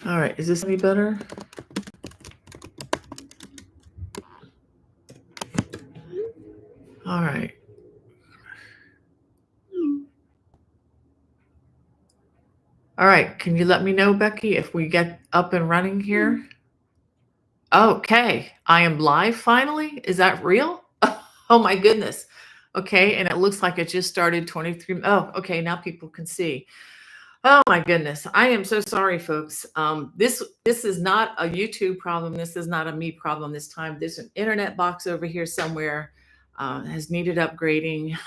All right, is this any better? All right. All right, can you let me know, Becky, if we get up and running here? Okay, I am live finally. Is that real? Oh my goodness. Okay, and it looks like it just started 23. Oh, okay, now people can see. Oh my goodness. I am so sorry, folks. This is not a YouTube problem. This is not a me problem this time. There's an internet box over here somewhere, has needed upgrading.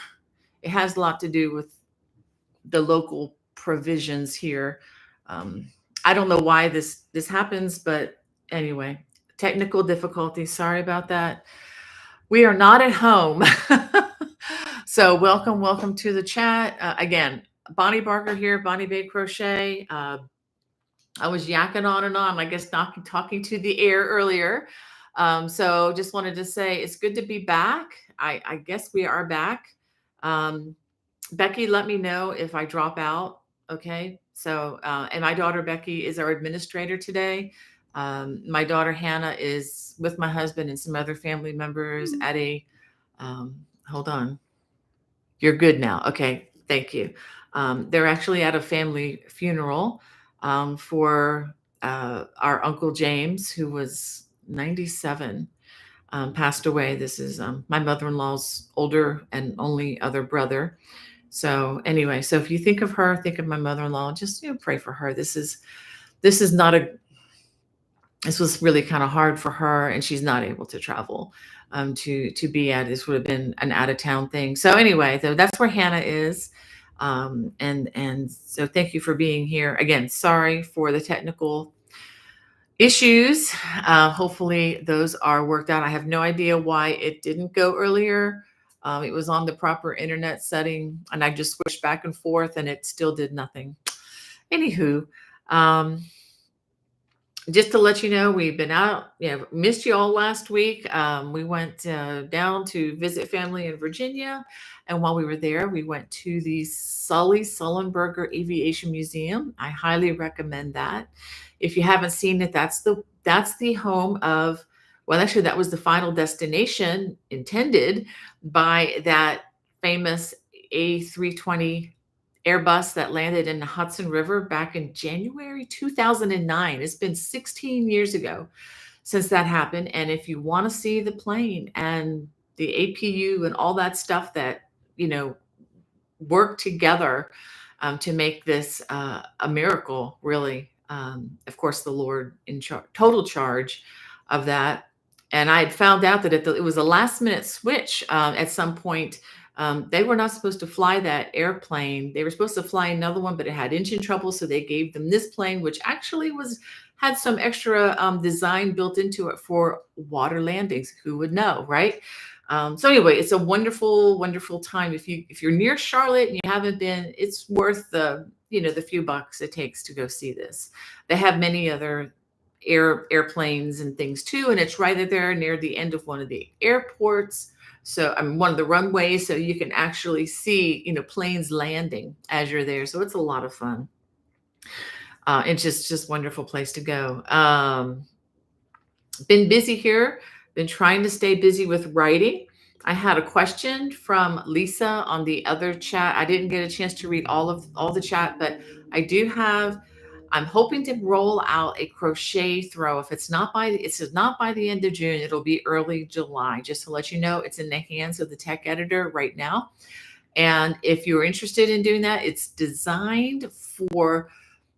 It has a lot to do with the local provisions here. Um, I don't know why this happens, but anyway, technical difficulties. Sorry about that. We are not at home. So welcome to the chat. Again, Bonnie Barker here, Bonnie Bay Crochet. I was yakking on and on, I guess, not talking to the air earlier. So just wanted to say it's good to be back. I guess we are back. Um, Becky, let me know if I drop out. Okay. So, and my daughter Becky is our administrator today. My daughter Hannah is with my husband and some other family members at a, hold on. You're good now. Okay. Thank you. They're actually at a family funeral for our Uncle James, who was 97, passed away. This is my mother in law's older and only other brother. So anyway, so if you think of her, think of my mother-in-law, just pray for her. This is not a this was really kind of hard for her, and she's not able to travel to be at. This would have been an out of town thing. So anyway, though that's where Hannah is. And so thank you for being here. Again, sorry for the technical issues. Hopefully those are worked out. I have no idea why it didn't go earlier. It was on the proper internet setting, and I just switched back and forth, and it still did nothing. Anywho, um, just to let you know, we've been out. Missed you all last week. We went down to visit family in Virginia, and while we were there, we went to the Sully Sullenberger Aviation Museum. I highly recommend that. If you haven't seen it, that's the home of. Well, actually, that was the final destination intended by that famous A320 Airbus that landed in the Hudson River back in January 2009. It's been 16 years ago since that happened. And if you want to see the plane and the APU and all that stuff that, you know, work together to make this a miracle, really. Of course, the Lord in total charge of that. And I had found out that it was a last minute switch at some point. They were not supposed to fly that airplane. They were supposed to fly another one, but it had engine trouble, so they gave them this plane, which actually had some extra design built into it for water landings. Who would know, right? So anyway, it's a wonderful, wonderful time. If you're near Charlotte and you haven't been, it's worth the few bucks it takes to go see this. They have many other airplanes and things too, and it's right there near the end of one of the airports. So I'm one of the runways, so you can actually see planes landing as you're there. So it's a lot of fun. It's just wonderful place to go. Been busy here. Been trying to stay busy with writing. I had a question from Lisa on the other chat. I didn't get a chance to read all the chat, but I do have. I'm hoping to roll out a crochet throw. If it's not by the end of June, it'll be early July. Just to let you know, it's in the hands of the tech editor right now. And if you're interested in doing that, it's designed for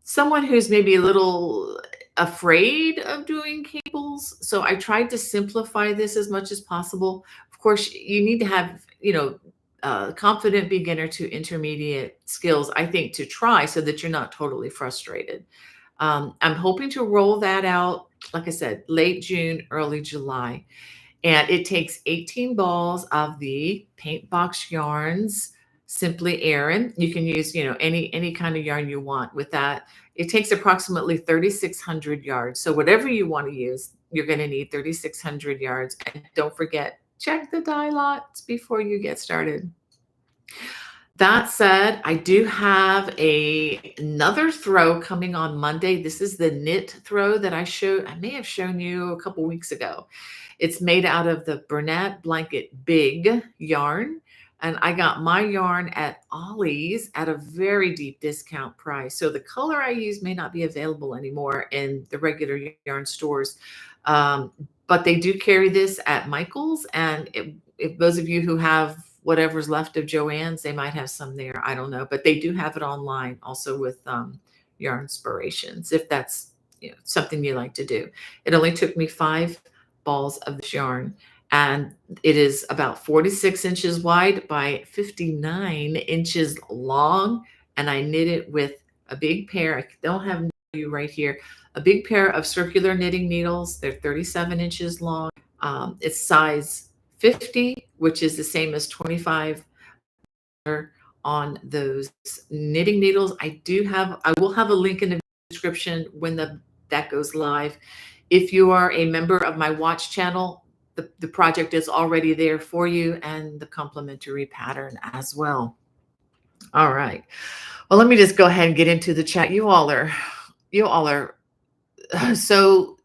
someone who's maybe a little afraid of doing cables. So I tried to simplify this as much as possible. Of course, you need to have, confident beginner to intermediate skills, I think, to try so that you're not totally frustrated. I'm hoping to roll that out, like I said, late June, early July. And it takes 18 balls of the Paint Box Yarns Simply Aran. You can use, any kind of yarn you want with that. It takes approximately 3,600 yards. So whatever you want to use, you're going to need 3,600 yards. And don't forget, check the dye lots before you get started. That said, I do have another throw coming on Monday. This is the knit throw that I may have shown you a couple weeks ago. It's made out of the Bernat Blanket Big yarn. And I got my yarn at Ollie's at a very deep discount price. So the color I use may not be available anymore in the regular yarn stores. Um, but they do carry this at Michael's. And if those of you who have whatever's left of Joann's, they might have some there. I don't know. But they do have it online also with yarn inspirations, if that's something you like to do. It only took me 5 balls of this yarn, and it is about 46 inches wide by 59 inches long. And I knit it with a big pair. I don't have you right here. A big pair of circular knitting needles. They're 37 inches long. It's size 50, which is the same as 25 on those knitting needles. I will have a link in the description when that goes live. If you are a member of my watch channel, the project is already there for you, and the complimentary pattern as well. All right. Well, let me just go ahead and get into the chat. You all are so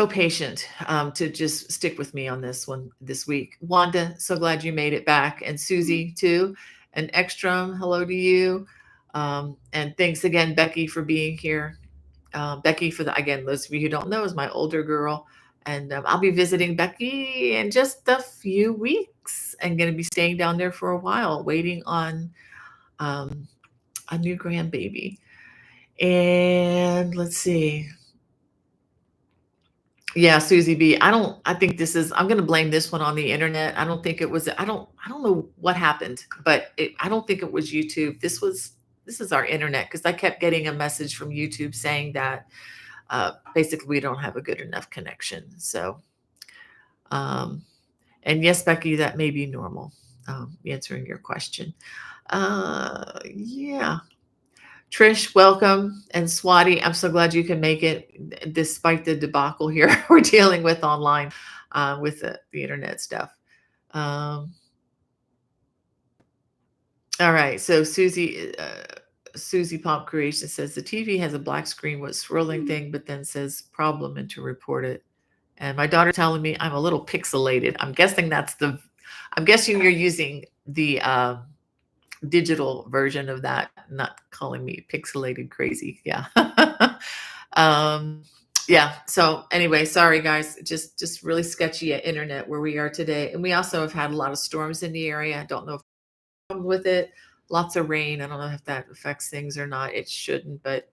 patient to just stick with me on this one this week. Wanda, so glad you made it back, and Susie too, and Ekstrom, hello to you, and thanks again, Becky, for being here. Becky, again, those of you who don't know, is my older girl. And I'll be visiting Becky in just a few weeks and going to be staying down there for a while, waiting on a new grandbaby. And let's see. Yeah, Susie B. I think I'm going to blame this one on the internet. I don't think it was, I don't know what happened, but I don't think it was YouTube. This is our internet, because I kept getting a message from YouTube saying that basically we don't have a good enough connection. So, and yes, Becky, that may be normal, answering your question. Yeah. Trish, welcome. And Swati, I'm so glad you can make it despite the debacle here we're dealing with online with the internet stuff. All right. So Susie Pop Creation says the TV has a black screen with swirling thing, but then says problem and to report it. And my daughter telling me I'm a little pixelated. I'm guessing you're using the digital version of that, not calling me pixelated crazy. Yeah. Yeah. So anyway, sorry guys, just really sketchy internet where we are today. And we also have had a lot of storms in the area. I don't know if I'm with it. Lots of rain. I don't know if that affects things or not. It shouldn't, but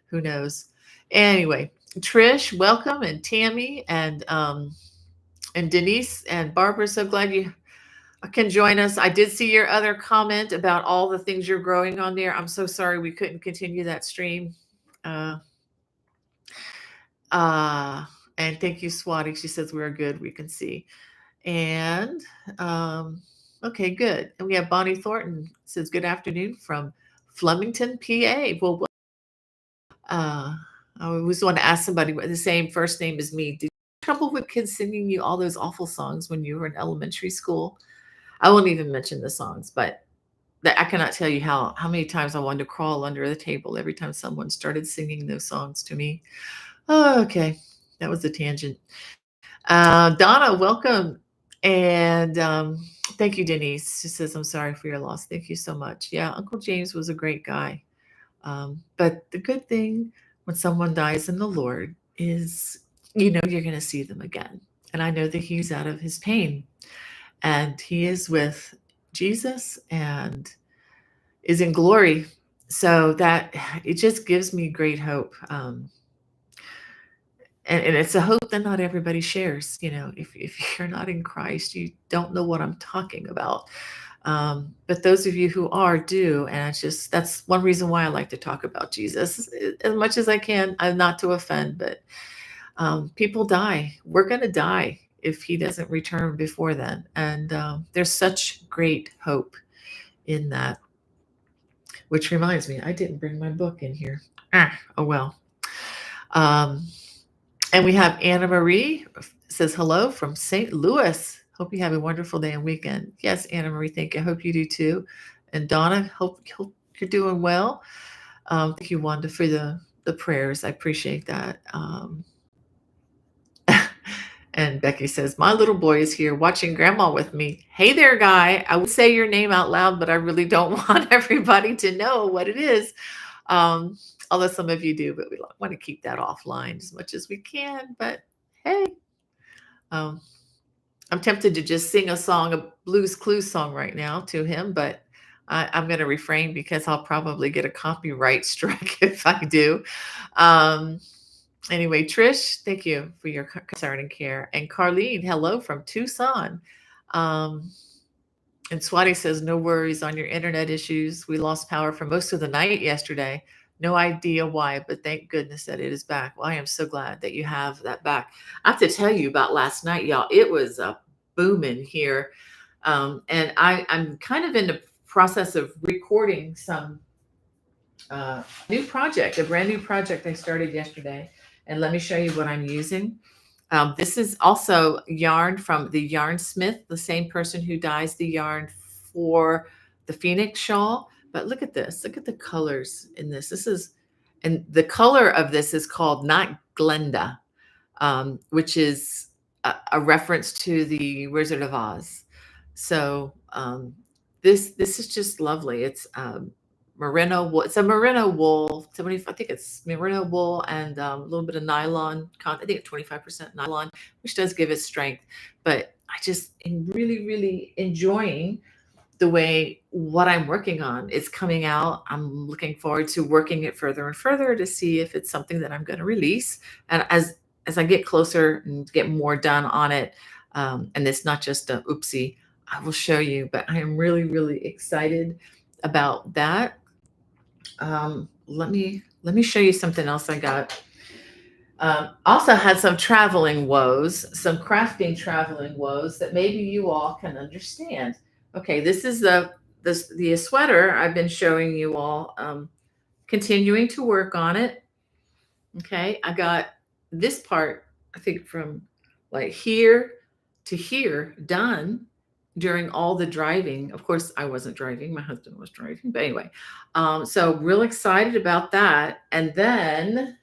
who knows? Anyway, Trish, welcome, and Tammy, and Denise and Barbara. So glad you can join us. I did see your other comment about all the things you're growing on there. I'm so sorry we couldn't continue that stream. And thank you, Swati. She says we're good. We can see. And okay, good. And we have Bonnie Thornton says good afternoon from Flemington, PA. Well, I always want to ask somebody what the same first name as me. Did you have trouble with kids singing you all those awful songs when you were in elementary school? I won't even mention the songs, but I cannot tell you how many times I wanted to crawl under the table every time someone started singing those songs to me. Oh, okay. That was a tangent. Donna, welcome. And thank you, Denise. She says, I'm sorry for your loss. Thank you so much. Yeah, Uncle James was a great guy. But the good thing when someone dies in the Lord is, you're going to see them again. And I know that he's out of his pain, and he is with Jesus and is in glory. So that it just gives me great hope. And it's a hope that not everybody shares. If you're not in Christ, you don't know what I'm talking about. But those of you who are do. And that's one reason why I like to talk about Jesus as much as I can. I'm not to offend, but people die. We're going to die if he doesn't return before then. And there's such great hope in that. Which reminds me, I didn't bring my book in here. Oh well. And we have Anna Marie says hello from St. Louis. Hope you have a wonderful day and weekend. Yes, Anna Marie, thank you. I hope you do too. And Donna, hope you're doing well. Thank you, Wanda, for the prayers. I appreciate that. And Becky says, my little boy is here watching grandma with me. Hey there, guy. I would say your name out loud, but I really don't want everybody to know what it is. Although some of you do, but we want to keep that offline as much as we can. But hey, um, I'm tempted to just sing a song, a Blues Clues song right now to him, but I'm going to refrain because I'll probably get a copyright strike if I do. Um, Anyway, Trish, thank you for your concern and care. And Carlene, hello from Tucson. Um, and Swati says, no worries on your internet issues. We lost power for most of the night yesterday. No idea why, but thank goodness that it is back. Well, I am so glad that you have that back. I have to tell you about last night, y'all. It was booming here. And I'm kind of in the process of recording some new project, a brand new project I started yesterday. And let me show you what I'm using. This is also yarn from the Yarnsmith, the same person who dyes the yarn for the Phoenix shawl. But look at this. Look at the colors in this. And the color of this is called Not Glenda, which is a reference to the Wizard of Oz. So this is just lovely. It's merino wool. It's a merino wool. 70, I think it's merino wool and a little bit of nylon. I think it's 25% nylon, which does give it strength. But I just am really, really enjoying the way what I'm working on is coming out. I'm looking forward to working it further and further to see if it's something that I'm going to release. And as I get closer and get more done on it, and it's not just a oopsie, I will show you. But I am really, really excited about that. Let me show you something else I got. Also had some traveling woes, some crafting traveling woes that maybe you all can understand. Okay, this is the sweater I've been showing you all, continuing to work on it. Okay, I got this part, I think from like here to here done during all the driving. Of course, I wasn't driving, my husband was driving, but anyway, so real excited about that. And then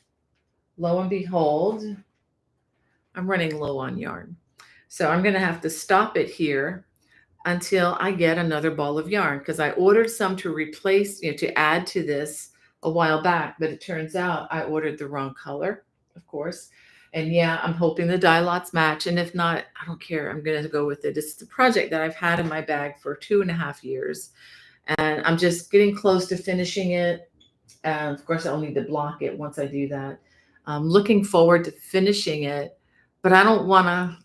lo and behold, I'm running low on yarn. So I'm going to have to stop it here until I get another ball of yarn, because I ordered some to replace, to add to this a while back, but it turns out I ordered the wrong color, of course. And yeah, I'm hoping the dye lots match. And if not, I don't care. I'm going to go with it. It's the project that I've had in my bag for 2.5 years. And I'm just getting close to finishing it. And of course, I'll need to block it once I do that. I'm looking forward to finishing it, but I don't want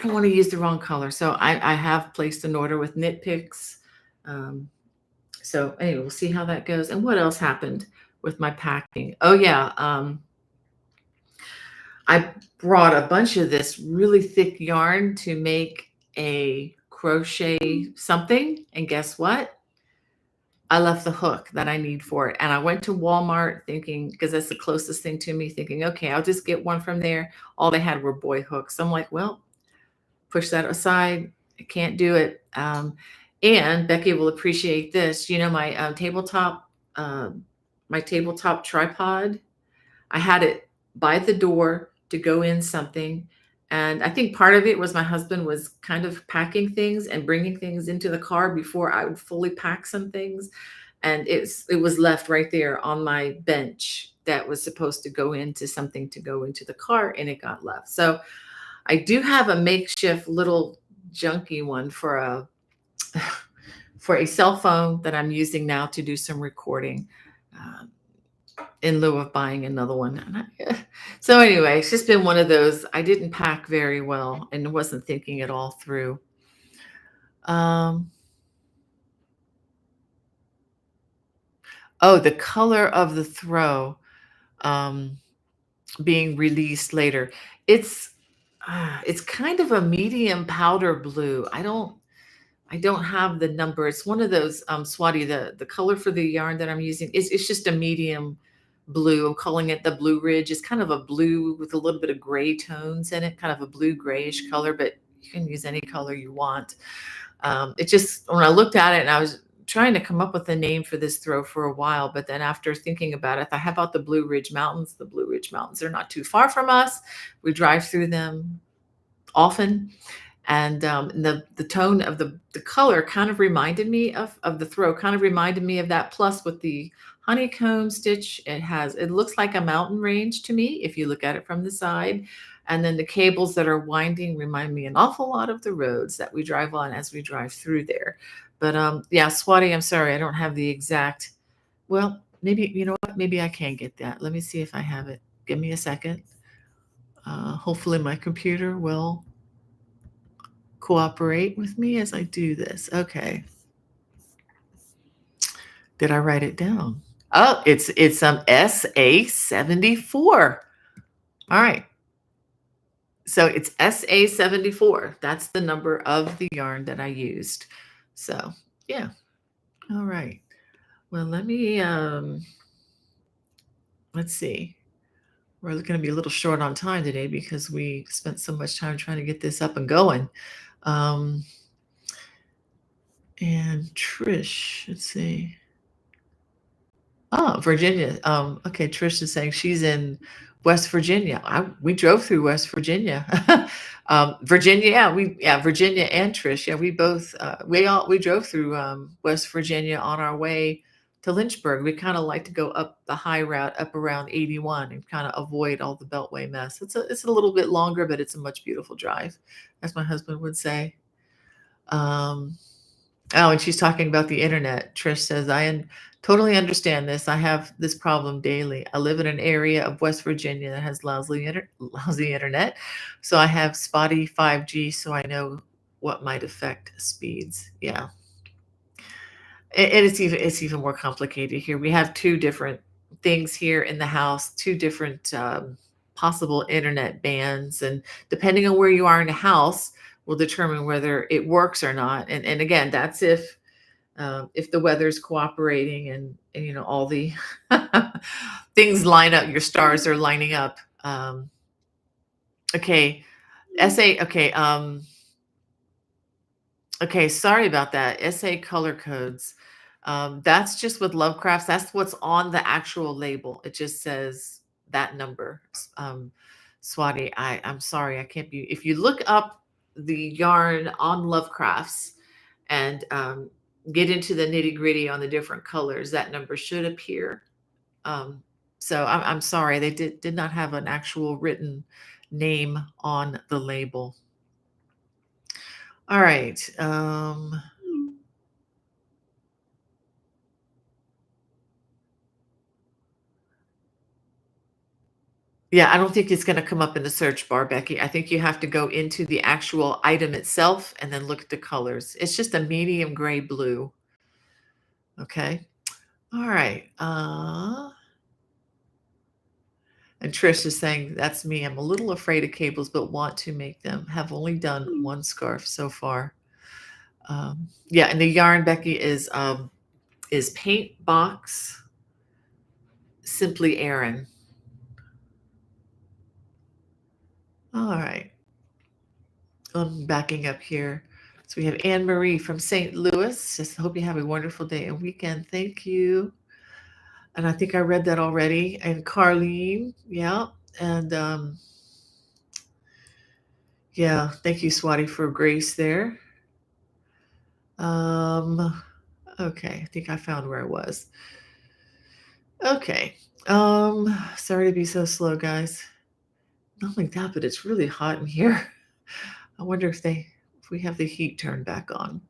to use the wrong color. So I have placed an order with Knit Picks. So anyway, we'll see how that goes. And what else happened with my packing? Oh yeah. I brought a bunch of this really thick yarn to make a crochet something. And guess what? I left the hook that I need for it. And I went to Walmart thinking, because that's the closest thing to me, thinking, okay, I'll just get one from there. All they had were boy hooks. I'm like, well, push that aside. I can't do it. And Becky will appreciate this. My tabletop tripod, I had it by the door to go in something. And I think part of it was my husband was kind of packing things and bringing things into the car before I would fully pack some things. And it was left right there on my bench that was supposed to go into something to go into the car, and it got left. So I do have a makeshift little junky one for a cell phone that I'm using now to do some recording, in lieu of buying another one. So anyway, it's just been one of those. I didn't pack very well and wasn't thinking it all through. Oh, the color of the throw being released later. It's kind of a medium powder blue. I don't have the number. It's one of those, Swati, the color for the yarn that I'm using, it's just a medium blue. I'm calling it the Blue Ridge. It's kind of a blue with a little bit of gray tones in it, kind of a blue grayish color, but You can use any color you want. It just, when I looked at it and I was trying to come up with a name for this throw for a while, but then after thinking about it, I thought, how about the Blue Ridge Mountains? The Blue Ridge Mountains are not too far from us. We drive through them often. And the tone of the color kind of reminded me of the throw, kind of reminded me of that. Plus, with the honeycomb stitch, it looks like a mountain range to me if you look at it from the side. And then the cables that are winding remind me an awful lot of the roads that we drive on as we drive through there. But yeah, Swati, I'm sorry, I don't have the exact. Well, maybe, you know what? Maybe I can get that. Let me see if I have it. Give me a second. Hopefully my computer will cooperate with me as I do this. Okay. Did I write it down? Oh, it's SA74. All right. So it's SA74. That's the number of the yarn that I used. So yeah. All right. Well, let's see. We're going to be a little short on time today because we spent so much time trying to get this up and going. And Trish, let's see. Oh, Virginia. Okay, Trish is saying she's in West Virginia. We drove through West Virginia. Virginia, Virginia and Trish. Yeah, we both we drove through West Virginia on our way to Lynchburg. We kind of like to go up the high route up around 81 and kind of avoid all the Beltway mess. It's a little bit longer, but it's a much beautiful drive, as my husband would say. Oh, and she's talking about the internet. Trish says, I totally understand this. I have this problem daily. I live in an area of West Virginia that has lousy internet. So I have spotty 5G, so I know what might affect speeds. Yeah. And it's even more complicated here. We have two different things here in the house, two different possible internet bands. And depending on where you are in the house, will determine whether it works or not. And again, that's if the weather's cooperating and you know all the things line up, your stars are lining up. Okay, SA. Okay, sorry about that. SA color codes. That's just with Lovecrafts. That's what's on the actual label. It just says that number. Swati, I'm sorry, I can't be. If you look up the yarn on Lovecrafts and get into the nitty gritty on the different colors, that number should appear. So I'm sorry, they did not have an actual written name on the label. All right. Yeah, I don't think it's going to come up in the search bar, Becky. I think you have to go into the actual item itself and then look at the colors. It's just a medium gray blue. Okay. All right. And Trish is saying, that's me. I'm a little afraid of cables, but want to make them. Have only done one scarf so far. Yeah, and the yarn, Becky, is Paint Box Simply Aaron. All right. I'm backing up here. So we have Anne Marie from St. Louis. Just hope you have a wonderful day and weekend. Thank you. And I think I read that already. And Carlene, yeah. And yeah, thank you, Swati, for grace there. Okay, I think I found where I was. Okay. Sorry to be so slow, guys. Not like that, but it's really hot in here. I wonder if we have the heat turned back on.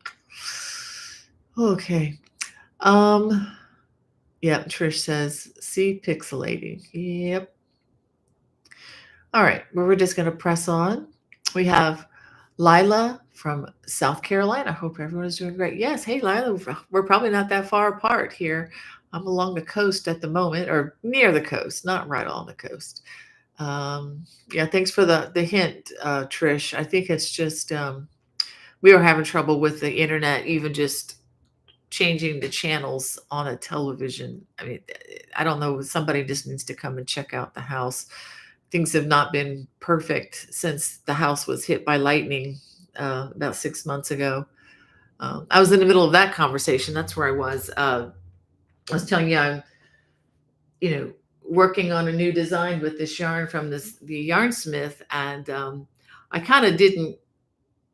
Okay. Yeah, Trish says, see pixelating. Yep. All right, well, we're just going to press on. We have Lila from South Carolina. I hope everyone is doing great. Yes, hey, Lila, we're probably not that far apart here. I'm along the coast at the moment, or near the coast, not right on the coast. Yeah, thanks for the hint, Trish. I think it's just we were having trouble with the internet, even just changing the channels on a television. I mean, I don't know. Somebody just needs to come and check out the house. Things have not been perfect since the house was hit by lightning about 6 months ago. I was in the middle of that conversation. That's where I was. I was telling you, I'm, you know, working on a new design with this yarn from the yarnsmith, and I kind of didn't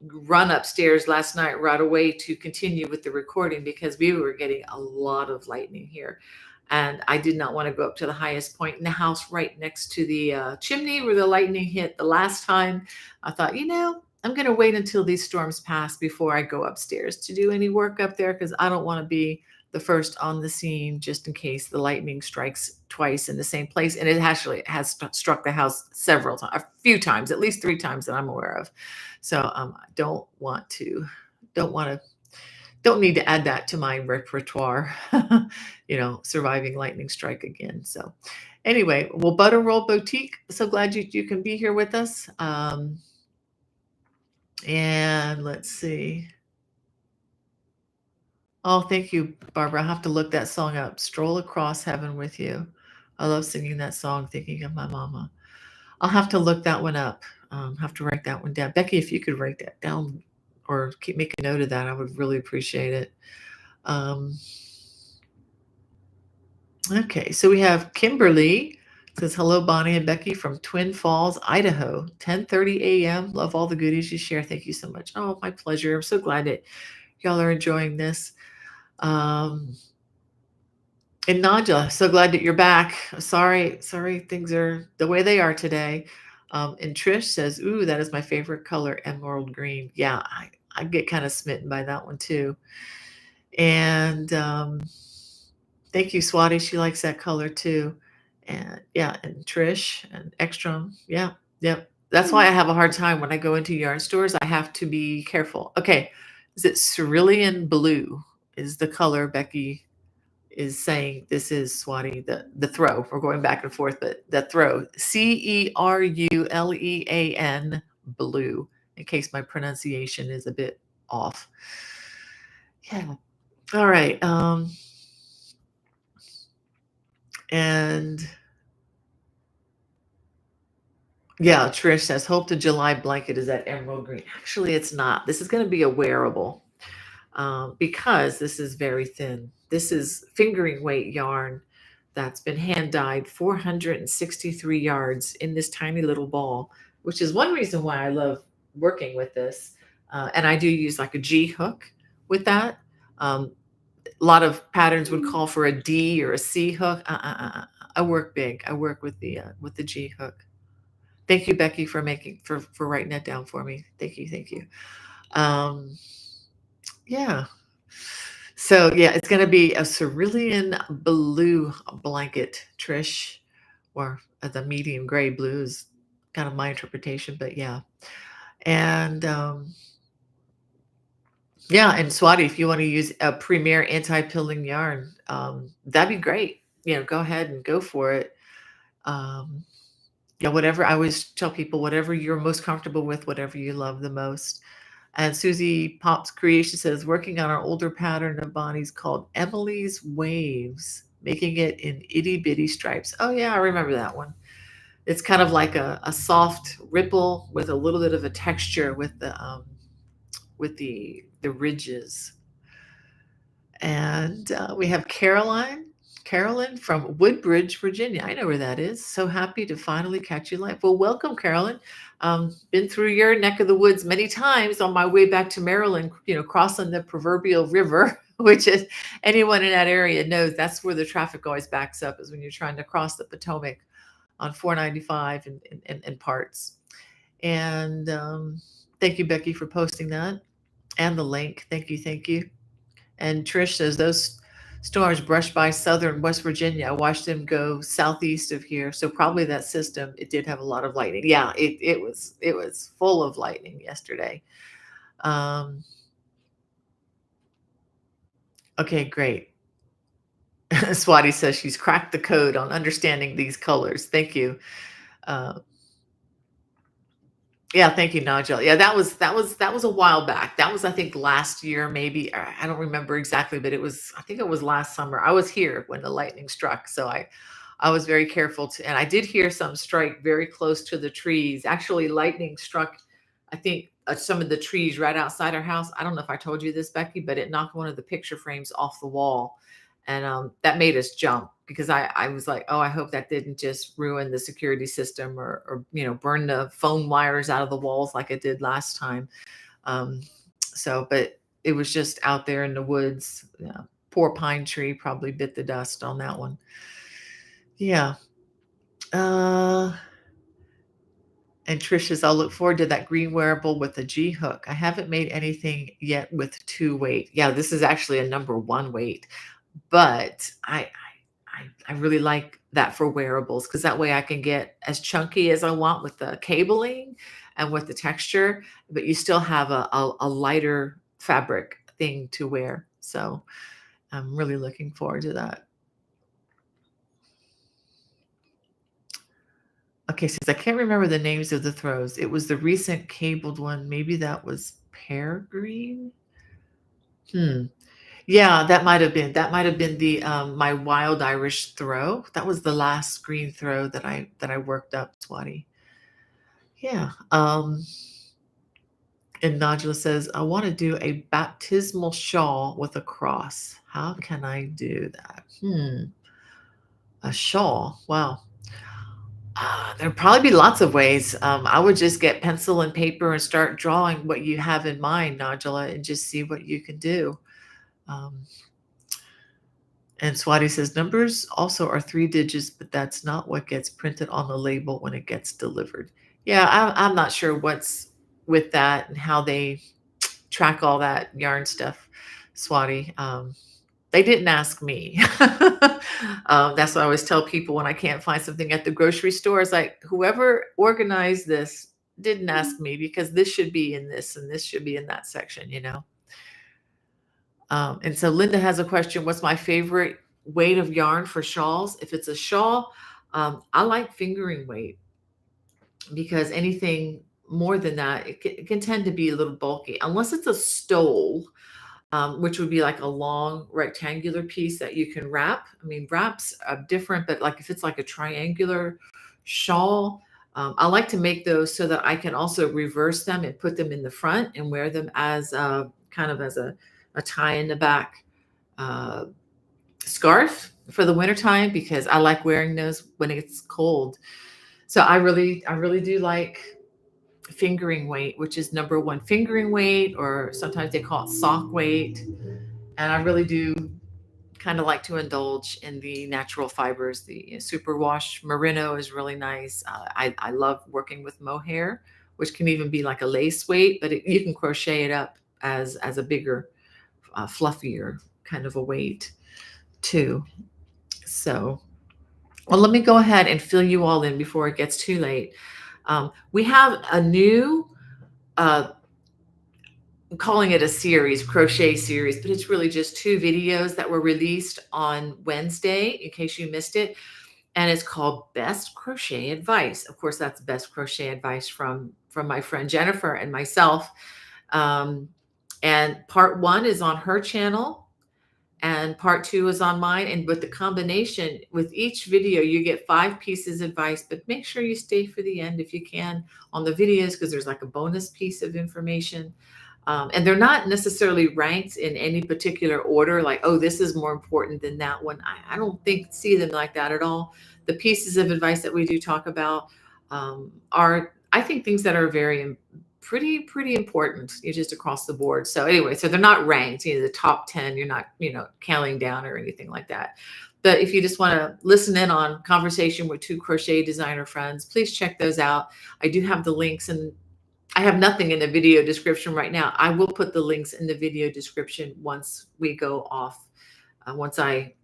run upstairs last night right away to continue with the recording because we were getting a lot of lightning here. And I did not want to go up to the highest point in the house right next to the chimney where the lightning hit the last time. I thought, I'm going to wait until these storms pass before I go upstairs to do any work up there because I don't want to be the first on the scene just in case the lightning strikes twice in the same place. And it actually has struck the house several times, a few times, at least 3 times that I'm aware of. So I don't need to add that to my repertoire, surviving lightning strike again. So anyway, well, Butter Roll Boutique, so glad you can be here with us. And let's see. Oh, thank you, Barbara. I'll have to look that song up. Stroll Across Heaven with You. I love singing that song, thinking of my mama. I'll have to look that one up. Have to write that one down. Becky, if you could write that down or make a note of that, I would really appreciate it. Okay, so we have Kimberly says, hello, Bonnie and Becky from Twin Falls, Idaho, 10:30 a.m. Love all the goodies you share. Thank you so much. Oh, my pleasure. I'm so glad that y'all are enjoying this. And Naja, so glad that you're back. Sorry, things are the way they are today. And Trish says, ooh, that is my favorite color, emerald green. Yeah, I get kind of smitten by that one too. And thank you, Swati. She likes that color too. And yeah, and Trish and Ekstrom. Yeah, yep. That's why I have a hard time when I go into yarn stores. I have to be careful. Okay, is it cerulean blue? Is the color Becky is saying? This is Swati, the throw. We're going back and forth, but the throw, CERULEAN blue, in case my pronunciation is a bit off. Yeah. All right. And yeah, Trish says, hope the July blanket is that emerald green. Actually, it's not. This is going to be a wearable because this is very thin. This is fingering weight yarn that's been hand dyed 463 yards in this tiny little ball, which is one reason why I love working with this. And I do use like a G hook with that. A lot of patterns would call for a D or a C hook. I work big. I work with the G hook. Thank you, Becky, for writing that down for me. Thank you. Yeah. So yeah, it's going to be a cerulean blue blanket, Trish, or the medium gray blue is kind of my interpretation, but yeah. And yeah, and Swati, if you want to use a Premier anti-pilling yarn, that'd be great. Go ahead and go for it. Yeah, whatever. I always tell people, whatever you're most comfortable with, whatever you love the most. And Susie Pop's Creation says, working on an older pattern of Bonnie's called Emily's Waves, making it in itty bitty stripes. Oh yeah, I remember that one. It's kind of like a soft ripple with a little bit of a texture with the ridges. And we have Carolyn from Woodbridge, Virginia. I know where that is. So happy to finally catch you live. Well, welcome, Carolyn. Been through your neck of the woods many times on my way back to Maryland, crossing the proverbial river, which is anyone in that area knows that's where the traffic always backs up, is when you're trying to cross the Potomac on 495 and parts. And thank you, Becky, for posting that and the link. Thank you. And Trish says, those storms brushed by southern West Virginia. I watched them go southeast of here. So probably that system, it did have a lot of lightning. Yeah, it was full of lightning yesterday. Okay, great. Swati says she's cracked the code on understanding these colors. Thank you. Yeah, thank you, Nigel. Yeah, that was a while back. That was, I think, last year, maybe. I don't remember exactly, but I think it was last summer. I was here when the lightning struck, so I was very careful and I did hear some strike very close to the trees. Actually, lightning struck, I think, some of the trees right outside our house. I don't know if I told you this, Becky, but it knocked one of the picture frames off the wall. And that made us jump because I was like, oh, I hope that didn't just ruin the security system or burn the phone wires out of the walls like it did last time. But it was just out there in the woods. Yeah, poor pine tree probably bit the dust on that one. Yeah. And Trish says, I'll look forward to that green wearable with a G hook. I haven't made anything yet with 2 weight. Yeah, this is actually a number 1 weight, but I really like that for wearables because that way I can get as chunky as I want with the cabling and with the texture, but you still have a lighter fabric thing to wear. So I'm really looking forward to that. Okay, since I can't remember the names of the throws, it was the recent cabled one. Maybe that was pear green. Yeah, that might have been the my wild Irish throw. That was the last green throw that I worked up, Swati. Yeah. And Najla says, I want to do a baptismal shawl with a cross. How can I do that? A shawl. Wow. There'd probably be lots of ways. I would just get pencil and paper and start drawing what you have in mind, Najla, and just see what you can do. Um, and Swati says, numbers also are 3 digits, but that's not what gets printed on the label when it gets delivered. Yeah, I'm not sure what's with that and how they track all that yarn stuff, Swati. They didn't ask me. That's what I always tell people when I can't find something at the grocery store. It's like, whoever organized this didn't ask me because this should be in this and this should be in that section. And so Linda has a question. What's my favorite weight of yarn for shawls? If it's a shawl, I like fingering weight because anything more than that, it can tend to be a little bulky unless it's a stole. Which would be like a long rectangular piece that you can wrap. I mean, wraps are different, but like if it's like a triangular shawl, I like to make those so that I can also reverse them and put them in the front and wear them as kind of as a tie in the back scarf for the wintertime because I like wearing those when it's cold. So I really do like fingering weight, which is number 1 fingering weight, or sometimes they call it sock weight. And I really do kind of like to indulge in the natural fibers. The superwash merino is really nice. I love working with mohair, which can even be like a lace weight, but you can crochet it up as a bigger, fluffier kind of a weight too. So, well, let me go ahead and fill you all in before it gets too late. We have a new, I'm calling it a series, crochet series, but it's really just 2 videos that were released on Wednesday, in case you missed it. And it's called Best Crochet Advice. Of course, that's best crochet advice from my friend Jennifer and myself. And part 1 is on her channel. And part 2 is on mine. And with the combination, with each video, you get 5 pieces of advice, but make sure you stay for the end if you can on the videos, because there's like a bonus piece of information. And they're not necessarily ranked in any particular order, like, oh, this is more important than that one. I don't see them like that at all. The pieces of advice that we do talk about are, I think, things that are pretty important, just across the board. So anyway, so they're not ranked, the top 10, you're not, counting down or anything like that. But if you just want to listen in on conversation with 2 crochet designer friends, please check those out. I do have the links, and I have nothing in the video description right now. I will put the links in the video description once we go off, once I,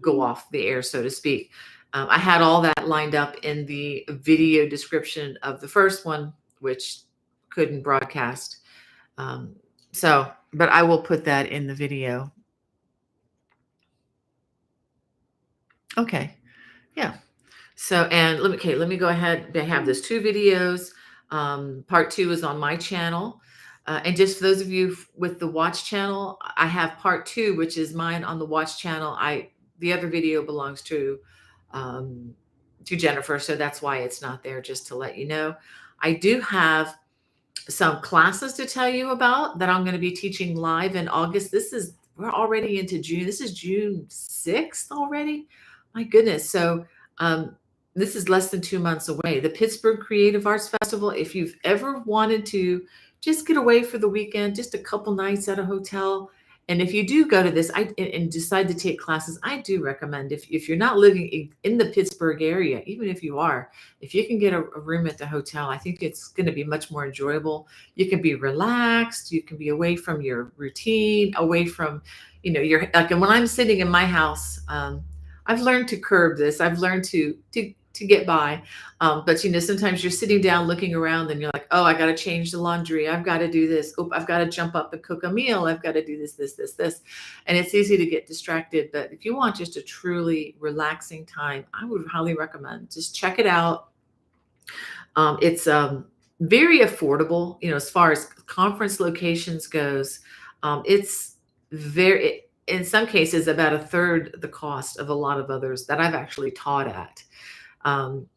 go off the air, so to speak. I had all that lined up in the video description of the first one, which couldn't broadcast. But I will put that in the video. Okay. Yeah. So, and let me go ahead. I have those 2 videos. Part 2 is on my channel. And just for those of you with the watch channel, I have part 2, which is mine on the watch channel. The other video belongs to Jennifer. So that's why it's not there, just to let you know. I do have some classes to tell you about that I'm going to be teaching live in August. We're already into June. This is June 6th already. My goodness. So, um, this is less than 2 months away. The Pittsburgh Creative Arts Festival. If you've ever wanted to just get away for the weekend, just a couple nights at a hotel, and if you do go to this and decide to take classes, I do recommend, if you're not living in the Pittsburgh area, even if you are, if you can get a room at the hotel, I think it's going to be much more enjoyable. You can be relaxed, you can be away from your routine, away from, your, like, and when I'm sitting in my house, I've learned to curb this. I've learned to get by. But sometimes you're sitting down looking around and you're like, oh, I got to change the laundry. I've got to do this. Oh, I've got to jump up and cook a meal. I've got to do this. And it's easy to get distracted. But if you want just a truly relaxing time, I would highly recommend just check it out. It's very affordable, as far as conference locations goes. It's very, in some cases, about a third the cost of a lot of others that I've actually taught at. Um,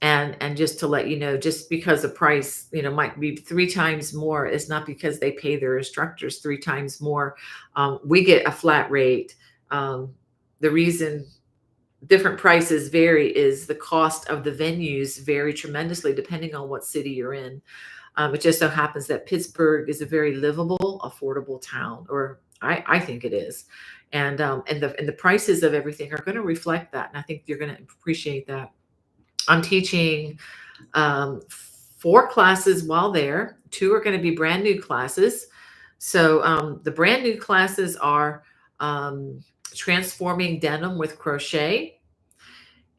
and just to let you know, just because the price, might be three times more, is not because they pay their instructors three times more. We get a flat rate. The reason different prices vary is the cost of the venues vary tremendously depending on what city you're in. It just so happens that Pittsburgh is a very livable, affordable town, or I think it is, and the prices of everything are going to reflect that, and I think you're going to appreciate that. I'm teaching four classes while there. Two are going to be brand new classes. So the brand new classes are transforming denim with crochet.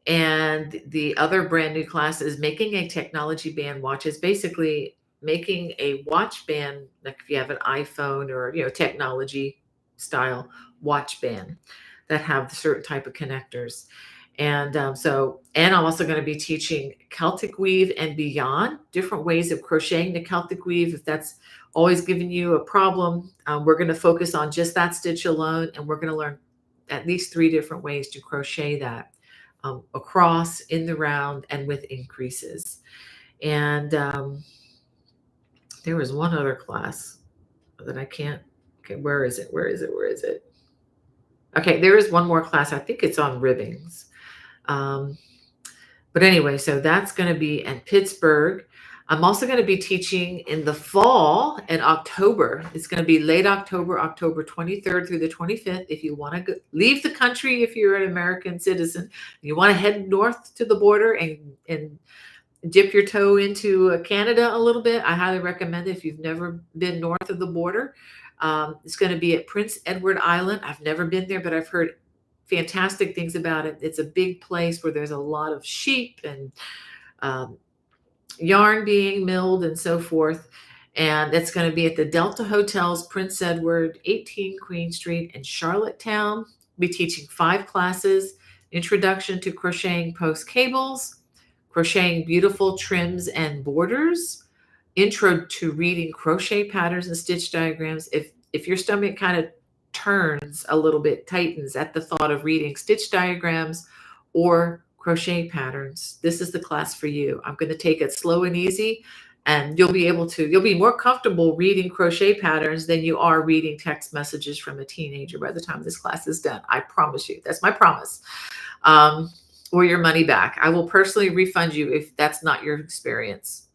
And the other brand new class is making a technology band watch. Is basically making a watch band, like if you have an iPhone or technology style watch band that have certain type of connectors. And I'm also going to be teaching Celtic weave and beyond, different ways of crocheting the Celtic weave. If that's always giving you a problem, we're going to focus on just that stitch alone, and we're going to learn at least three different ways to crochet that across, in the round, and with increases. And there was one other class that I can't. Okay, where is it? Where is it? Where is it? Okay, there is one more class. I think it's on ribbings. But anyway, so that's going to be in Pittsburgh. I'm also going to be teaching in the fall in October. It's going to be late October, October 23rd through the 25th. If you want to leave the country, if you're an American citizen, you want to head north to the border and dip your toe into Canada a little bit, I highly recommend it if you've never been north of the border. It's going to be at Prince Edward Island. I've never been there, but I've heard fantastic things about it. It's a big place where there's a lot of sheep and yarn being milled and so forth. And it's going to be at the Delta Hotels, Prince Edward, 18 Queen Street in Charlottetown. We'll be teaching 5 classes: Introduction to Crocheting Post Cables, Crocheting Beautiful Trims and Borders, Intro to Reading Crochet Patterns and Stitch Diagrams. If your stomach kind of turns a little bit, tightens at the thought of reading stitch diagrams or crochet patterns, this is the class for you. I'm going to take it slow and easy, and you'll be more comfortable reading crochet patterns than you are reading text messages from a teenager by the time this class is done. I promise you. That's my promise. Or your money back. I will personally refund you if that's not your experience.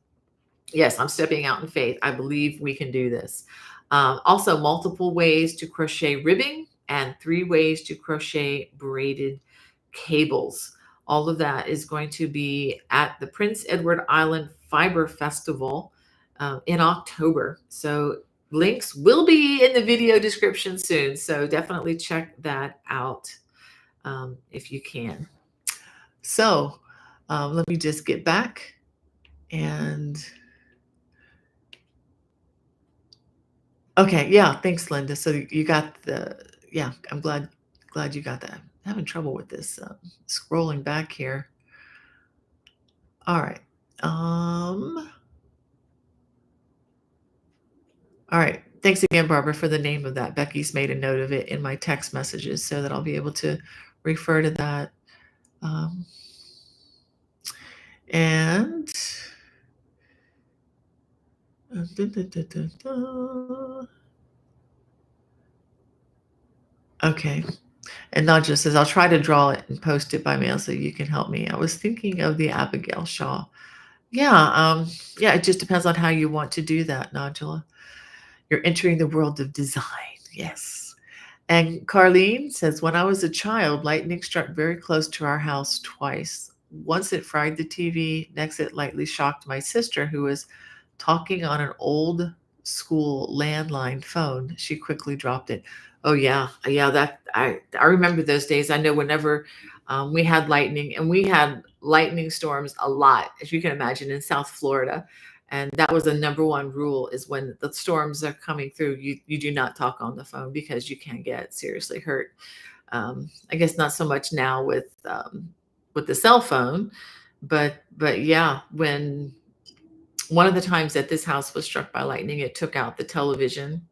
Yes, I'm stepping out in faith. I believe we can do this. Also, multiple ways to crochet ribbing and 3 ways to crochet braided cables. All of that is going to be at the Prince Edward Island Fiber Festival in October. So links will be in the video description soon. So definitely check that out if you can. So let me just get back and... Okay, yeah, thanks, Linda. So you got yeah, I'm glad you got that. I'm having trouble with this scrolling back here. All right. All right. Thanks again, Barbara, for the name of that. Becky's made a note of it in my text messages so that I'll be able to refer to that. And Dun, dun, dun, dun, dun. Okay. And not just as I'll try to draw it and post it by mail so you can help me. I was thinking of the Abigail Shaw. Yeah, yeah, it just depends on how you want to do that, Nigella. You're entering the world of design. Yes. And Carlene says, when I was a child, lightning struck very close to our house twice. Once it fried the TV, next it lightly shocked my sister, who was talking on an old school landline phone. She quickly dropped it. Oh yeah, yeah. That I remember those days. I know whenever we had lightning, and we had lightning storms a lot, as you can imagine, in South Florida. And that was the number one rule: is when the storms are coming through, you do not talk on the phone because you can get seriously hurt. I guess not so much now with the cell phone, but yeah, when one of the times that this house was struck by lightning, it took out the television.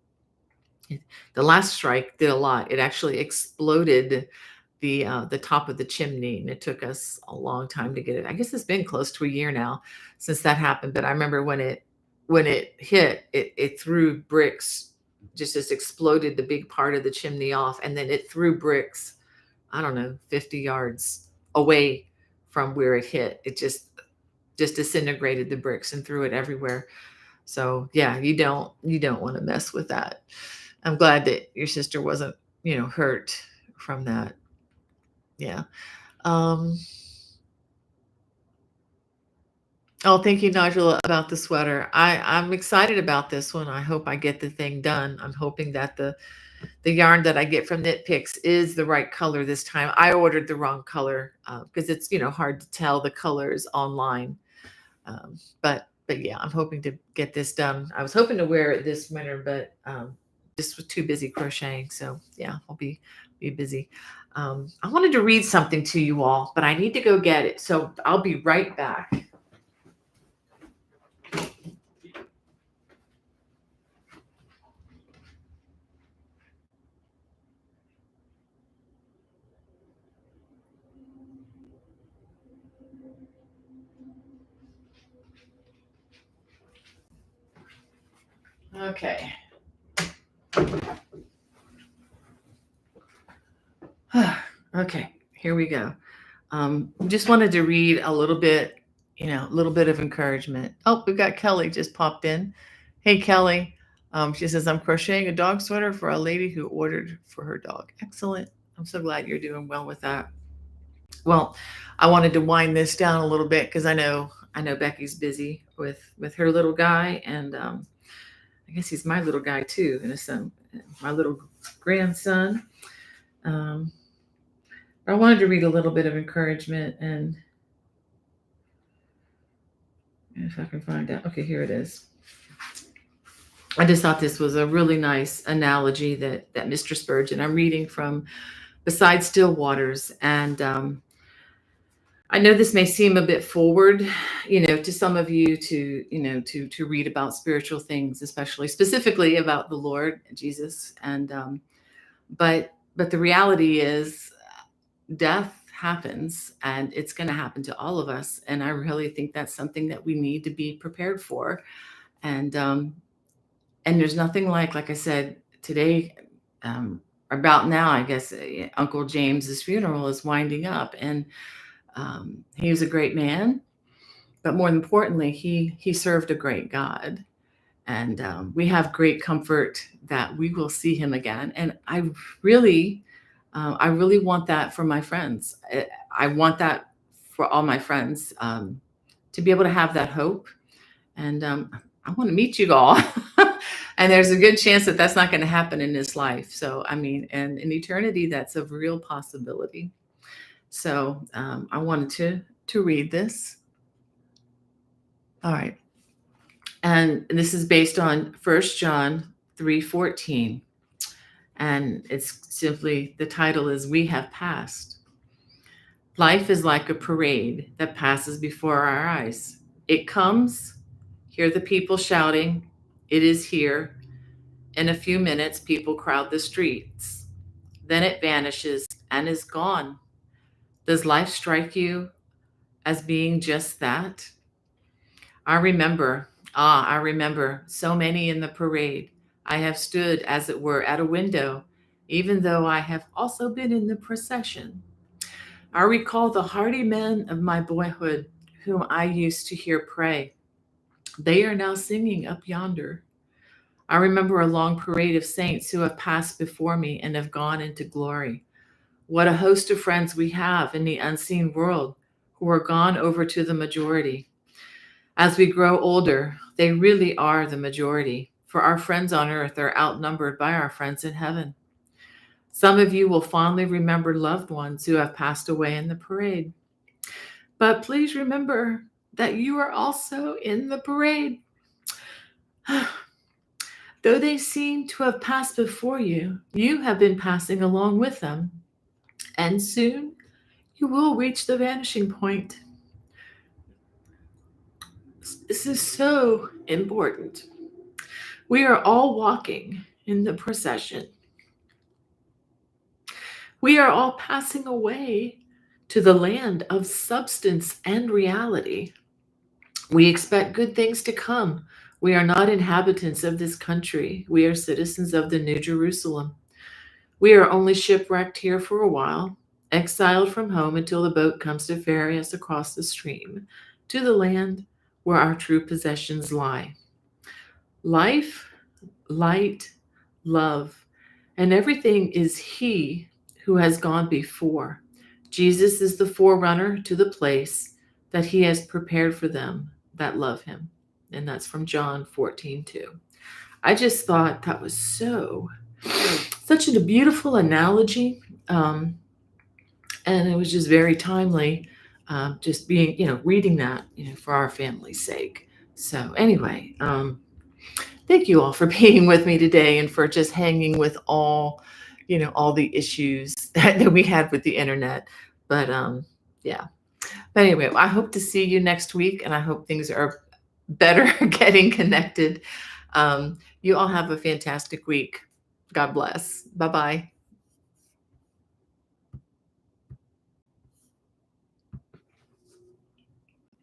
The last strike did a lot. It actually exploded the top of the chimney, and it took us a long time to get it. I guess it's been close to a year now since that happened. But I remember when it hit, it threw bricks, just exploded the big part of the chimney off, and then it threw bricks, I don't know, 50 yards away from where it hit. It just disintegrated the bricks and threw it everywhere. So yeah, you don't want to mess with that. I'm glad that your sister wasn't, hurt from that. Yeah. Um, oh, thank you, Nigel, about the sweater. I'm excited about this one. I hope I get the thing done. I'm hoping that the yarn that I get from Knit Picks is the right color this time. I ordered the wrong color because it's hard to tell the colors online. But yeah, I'm hoping to get this done. I was hoping to wear it this winter, but just was too busy crocheting. So yeah, I'll be busy. I wanted to read something to you all, but I need to go get it. So I'll be right back. Okay. Okay, here we go. Just wanted to read a little bit, a little bit of encouragement. Oh, we've got Kelly just popped in. Hey, Kelly. She says, I'm crocheting a dog sweater for a lady who ordered for her dog. Excellent. I'm so glad you're doing well with that. Well, I wanted to wind this down a little bit because I know Becky's busy with her little guy, and I guess he's my little guy too, and son, my little grandson. Um, I wanted to read a little bit of encouragement, and if I can find out, okay, here it is. I just thought this was a really nice analogy that Mr. Spurgeon. I'm reading from Beside Still Waters, and I know this may seem a bit forward, to some of you to read about spiritual things, especially specifically about the Lord Jesus, and but the reality is death happens, and it's going to happen to all of us, and I really think that's something that we need to be prepared for, and there's nothing like I said today. About now, I guess Uncle James's funeral is winding up, and he was a great man, but more importantly, he served a great God, and we have great comfort that we will see him again. And I really want that for my friends. I want that for all my friends, to be able to have that hope, and I want to meet you all. And there's a good chance that that's not going to happen in this life. So I mean, and in eternity, that's a real possibility. So I wanted to read this. All right. And this is based on 1 John 3:14. And it's simply, the title is We Have Passed. Life is like a parade that passes before our eyes. It comes, hear the people shouting, it is here. In a few minutes, people crowd the streets. Then it vanishes and is gone. Does life strike you as being just that? I remember Ah, I remember so many in the parade. I have stood, as it were, at a window, even though I have also been in the procession. I recall the hardy men of my boyhood whom I used to hear pray. They are now singing up yonder. I remember a long parade of saints who have passed before me and have gone into glory. What a host of friends we have in the unseen world who are gone over to the majority. As we grow older, they really are the majority, for our friends on earth are outnumbered by our friends in heaven. Some of you will fondly remember loved ones who have passed away in the parade. But please remember that you are also in the parade. Though they seem to have passed before you, you have been passing along with them, and soon you will reach the vanishing point. This is so important. We are all walking in the procession. We are all passing away to the land of substance and reality. We expect good things to come. We are not inhabitants of this country. We are citizens of the New Jerusalem. We are only shipwrecked here for a while, exiled from home until the boat comes to ferry us across the stream to the land where our true possessions lie. Life, light, love, and everything is He who has gone before. Jesus is the forerunner to the place that He has prepared for them that love Him. And that's from John 14:2. I just thought that was such a beautiful analogy. And it was just very timely, just being, reading that, for our family's sake. So anyway, thank you all for being with me today and for just hanging with all the issues that we had with the internet. But yeah. But anyway, I hope to see you next week, and I hope things are better getting connected. You all have a fantastic week. God bless. Bye bye.